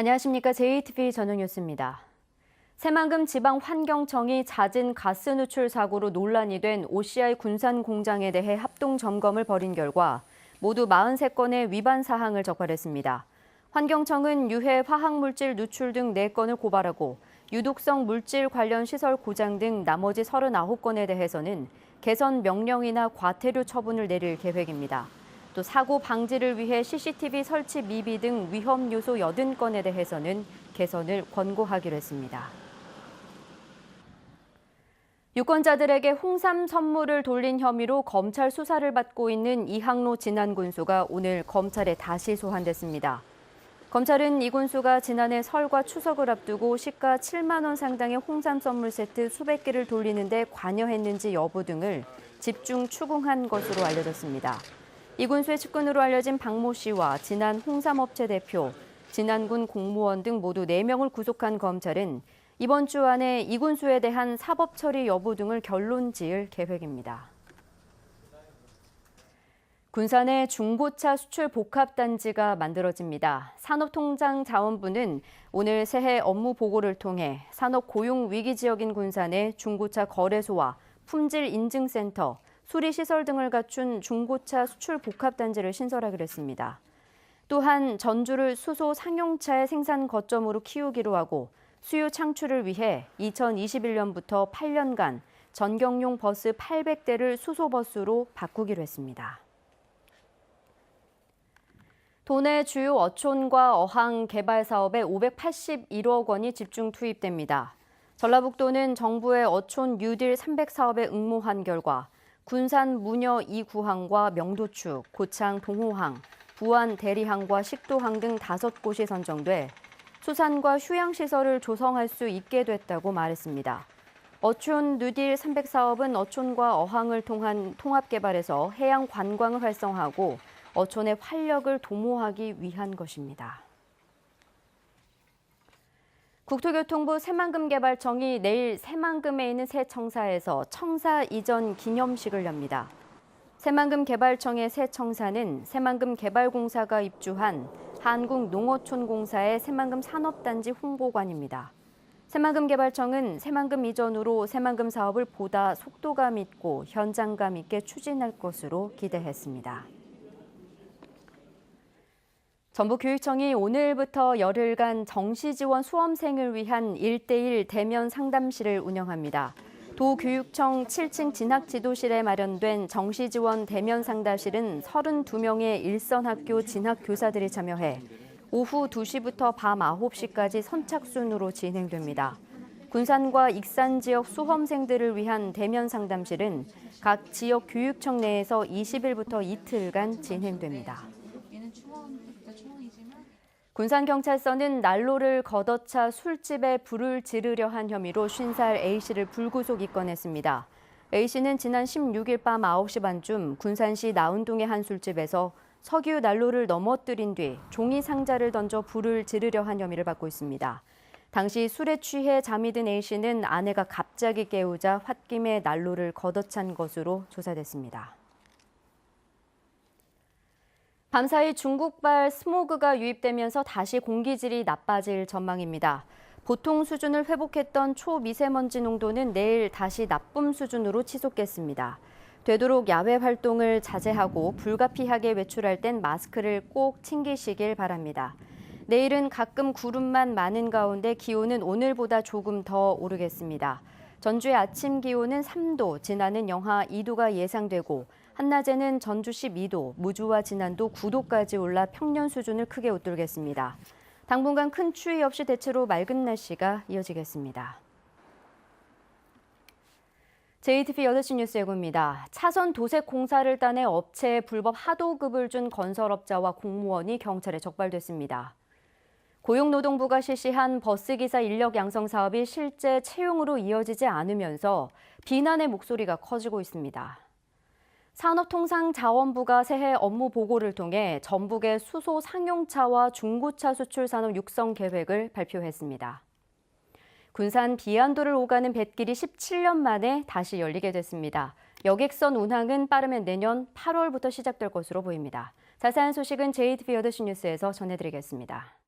안녕하십니까. JTV 전용뉴스입니다. 새만금 지방환경청이 잦은 가스 누출 사고로 논란이 된 OCI 군산 공장에 대해 합동 점검을 벌인 결과 모두 43건의 위반 사항을 적발했습니다. 환경청은 유해 화학물질 누출 등 4건을 고발하고 유독성 물질 관련 시설 고장 등 나머지 39건에 대해서는 개선 명령이나 과태료 처분을 내릴 계획입니다. 또 사고 방지를 위해 CCTV 설치 미비 등 위험 요소 80건에 대해서는 개선을 권고하기로 했습니다. 유권자들에게 홍삼 선물을 돌린 혐의로 검찰 수사를 받고 있는 이항로 진안군수가 오늘 검찰에 다시 소환됐습니다. 검찰은 이 군수가 지난해 설과 추석을 앞두고 시가 7만 원 상당의 홍삼 선물 세트 수백 개를 돌리는 데 관여했는지 여부 등을 집중 추궁한 것으로 알려졌습니다. 이 군수의 측근으로 알려진 박모 씨와 진안 홍삼업체 대표, 진안군 공무원 등 모두 4명을 구속한 검찰은 이번 주 안에 이 군수에 대한 사법 처리 여부 등을 결론 지을 계획입니다. 군산에 중고차 수출 복합단지가 만들어집니다. 산업통상자원부는 오늘 새해 업무 보고를 통해 산업 고용 위기 지역인 군산의 중고차 거래소와 품질 인증센터, 수리시설 등을 갖춘 중고차 수출 복합단지를 신설하기로 했습니다. 또한 전주를 수소 상용차의 생산 거점으로 키우기로 하고 수요 창출을 위해 2021년부터 8년간 전경용 버스 800대를 수소버스로 바꾸기로 했습니다. 도내 주요 어촌과 어항 개발 사업에 581억 원이 집중 투입됩니다. 전라북도는 정부의 어촌 뉴딜 300 사업에 응모한 결과 군산 무녀 2구항과 명도축, 고창 동호항, 부안 대리항과 식도항 등 5곳이 선정돼 수산과 휴양시설을 조성할 수 있게 됐다고 말했습니다. 어촌 뉴딜 300 사업은 어촌과 어항을 통한 통합개발에서 해양 관광을 활성화하고 어촌의 활력을 도모하기 위한 것입니다. 국토교통부 새만금개발청이 내일 새만금에 있는 새 청사에서 청사 이전 기념식을 엽니다. 새만금개발청의 새 청사는 새만금개발공사가 입주한 한국농어촌공사의 새만금 산업단지 홍보관입니다. 새만금개발청은 새만금 이전으로 새만금 사업을 보다 속도감 있고 현장감 있게 추진할 것으로 기대했습니다. 전북교육청이 오늘부터 열흘간 정시지원 수험생을 위한 1:1 대면 상담실을 운영합니다. 도교육청 7층 진학지도실에 마련된 정시지원 대면 상담실은 32명의 일선학교 진학교사들이 참여해 오후 2시부터 밤 9시까지 선착순으로 진행됩니다. 군산과 익산 지역 수험생들을 위한 대면 상담실은 각 지역 교육청 내에서 20일부터 이틀간 진행됩니다. 군산경찰서는 난로를 걷어차 술집에 불을 지르려 한 혐의로 50살 A씨를 불구속 입건했습니다. A씨는 지난 16일 밤 9시 반쯤 군산시 나운동의 한 술집에서 석유 난로를 넘어뜨린 뒤 종이 상자를 던져 불을 지르려 한 혐의를 받고 있습니다. 당시 술에 취해 잠이 든 A씨는 아내가 갑자기 깨우자 홧김에 난로를 걷어찬 것으로 조사됐습니다. 밤사이 중국발 스모그가 유입되면서 다시 공기질이 나빠질 전망입니다. 보통 수준을 회복했던 초미세먼지 농도는 내일 다시 나쁨 수준으로 치솟겠습니다. 되도록 야외 활동을 자제하고 불가피하게 외출할 땐 마스크를 꼭 챙기시길 바랍니다. 내일은 가끔 구름만 많은 가운데 기온은 오늘보다 조금 더 오르겠습니다. 전주의 아침 기온은 3도, 진안은 영하 2도가 예상되고 한낮에는 전주 12도, 무주와 진안도 9도까지 올라 평년 수준을 크게 웃돌겠습니다. 당분간 큰 추위 없이 대체로 맑은 날씨가 이어지겠습니다. JTV 8시 뉴스 예고입니다. 차선 도색 공사를 따내 업체에 불법 하도급을 준 건설업자와 공무원이 경찰에 적발됐습니다. 고용노동부가 실시한 버스기사 인력 양성 사업이 실제 채용으로 이어지지 않으면서 비난의 목소리가 커지고 있습니다. 산업통상자원부가 새해 업무 보고를 통해 전북의 수소 상용차와 중고차 수출 산업 육성 계획을 발표했습니다. 군산 비안도를 오가는 뱃길이 17년 만에 다시 열리게 됐습니다. 여객선 운항은 빠르면 내년 8월부터 시작될 것으로 보입니다. 자세한 소식은 JTV 8시 뉴스에서 전해드리겠습니다.